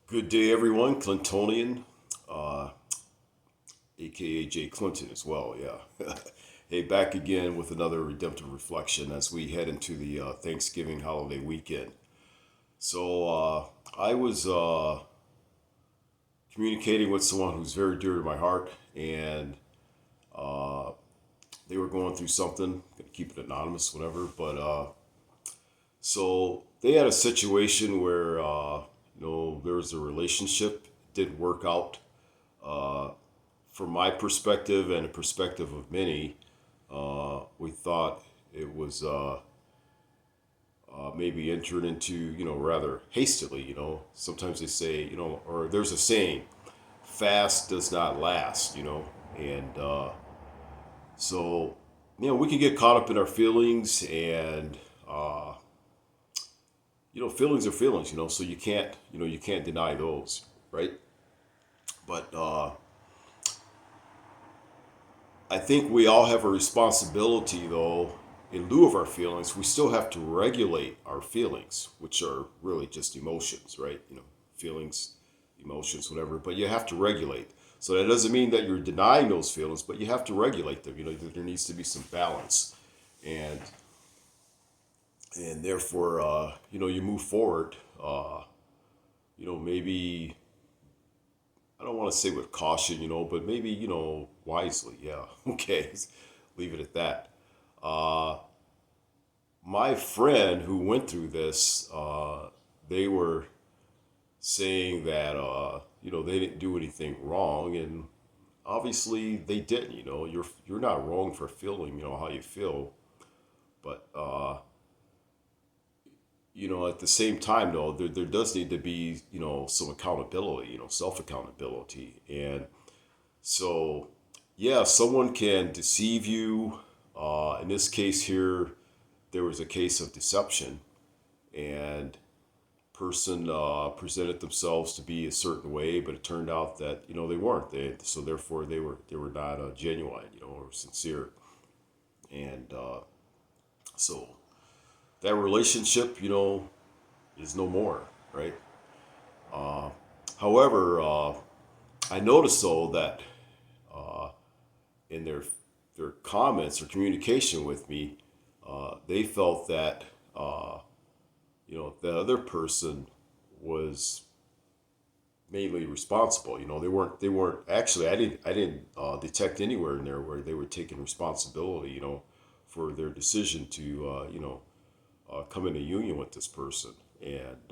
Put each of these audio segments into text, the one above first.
Good day, everyone. Clintonian, uh, aka Jay Clinton, as well. Yeah. Hey, back again with another redemptive reflection as we head into the Thanksgiving holiday weekend. I was communicating with someone who's very dear to my heart, and uh, they were going through something. Gonna keep it anonymous, whatever. So they had a situation where there was a relationship didn't work out. Uh, from my perspective and the perspective of many, we thought it was maybe entered into, rather hastily. Sometimes they say, or there's a saying, fast does not last, and so, we can get caught up in our feelings, and feelings are feelings, so you can't deny those, right? But I think we all have a responsibility, though, in lieu of our feelings, we still have to regulate our feelings, which are really just emotions, right? Feelings, emotions, whatever, but you have to regulate. So that doesn't mean that you're denying those feelings, but you have to regulate them. There needs to be some balance. And and therefore, you move forward, maybe I don't want to say with caution, but maybe, wisely. Yeah. Okay. Leave it at that. Uh, my friend who went through this, they were saying that, they didn't do anything wrong. And obviously they didn't, you're not wrong for feeling, how you feel. But, at the same time, though, there does need to be, some accountability, self accountability. And so, yeah, someone can deceive you. In this case here, there was a case of deception, and person presented themselves to be a certain way, but it turned out that they weren't. So therefore they were not genuine, or sincere, and so that relationship, is no more, right? Uh, However, I noticed though that uh, in their comments or communication with me, they felt that the other person was mainly responsible. They weren't actually. I didn't detect anywhere in there where they were taking responsibility. For their decision to come into union with this person. And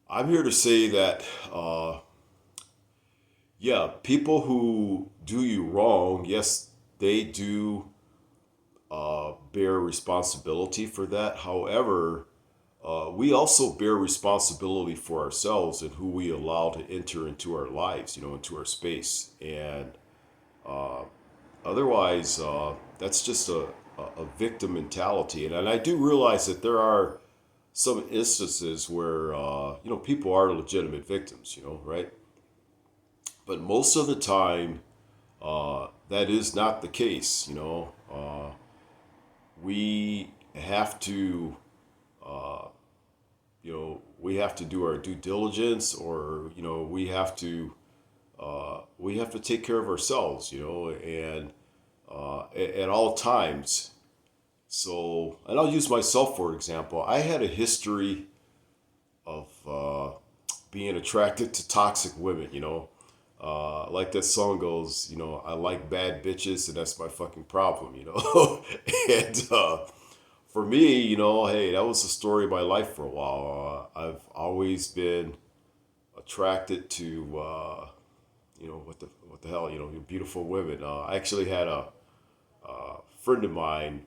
I'm here to say that yeah, people who do you wrong, yes, they do bear responsibility for that. However, we also bear responsibility for ourselves and who we allow to enter into our lives, into our space. And uh, otherwise, that's just a victim mentality. And I do realize that there are some instances where, people are legitimate victims, right? But most of the time, that is not the case, we have to we have to do our due diligence, or we have to take care of ourselves, and at all times. So, and I'll use myself for example. I had a history of being attracted to toxic women, like that song goes, I like bad bitches, and that's my fucking problem, and for me, hey, that was the story of my life for a while. I've always been attracted to, what the hell, beautiful women. I actually had a friend of mine,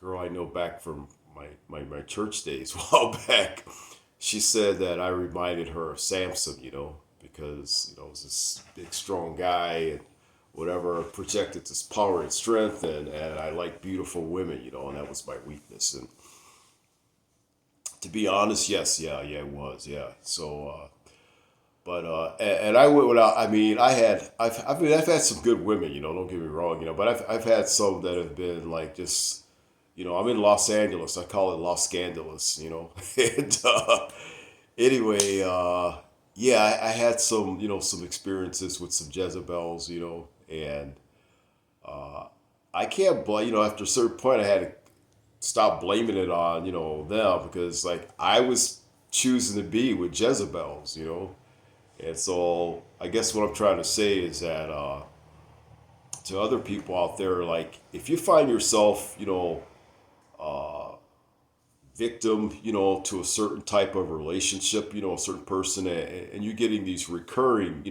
girl I know back from my church days a while back. She said that I reminded her of Samson, because, I was this big, strong guy and whatever, projected this power and strength, and I like beautiful women, and that was my weakness. And to be honest, yes, yeah, it was, yeah. So, and I went without. I mean, I've had some good women, don't get me wrong, but I've had some that have been like just, I'm in Los Angeles. I call it Los Scandalous, and anyway, yeah, I had some, some experiences with some Jezebels, and I can't blame, after a certain point, I had to stop blaming it on, them because like I was choosing to be with Jezebels, and so I guess what I'm trying to say is that to other people out there, like if you find yourself, victim, to a certain type of relationship, a certain person, and you're getting these recurring,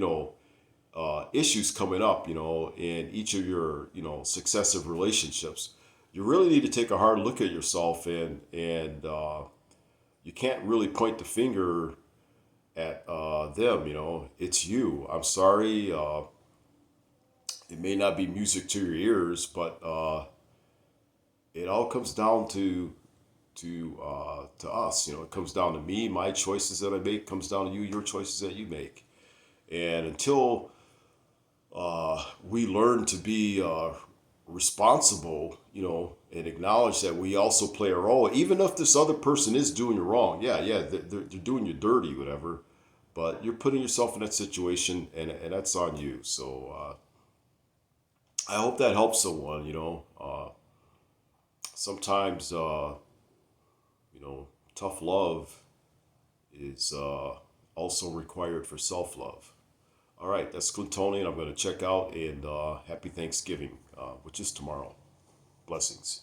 issues coming up, in each of your, successive relationships, you really need to take a hard look at yourself, and you can't really point the finger at them. It's you. I'm sorry. It may not be music to your ears, but it all comes down to us. It comes down to me, my choices that I make. Comes down to you, your choices that you make. And until we learn to be responsible, and acknowledge that we also play a role, even if this other person is doing you wrong. Yeah, yeah, they're doing you dirty, whatever. But you're putting yourself in that situation, and that's on you. So I hope that helps someone. Sometimes, tough love is also required for self love. All right, that's Clintonian. I'm going to check out, and happy Thanksgiving, which is tomorrow. Blessings.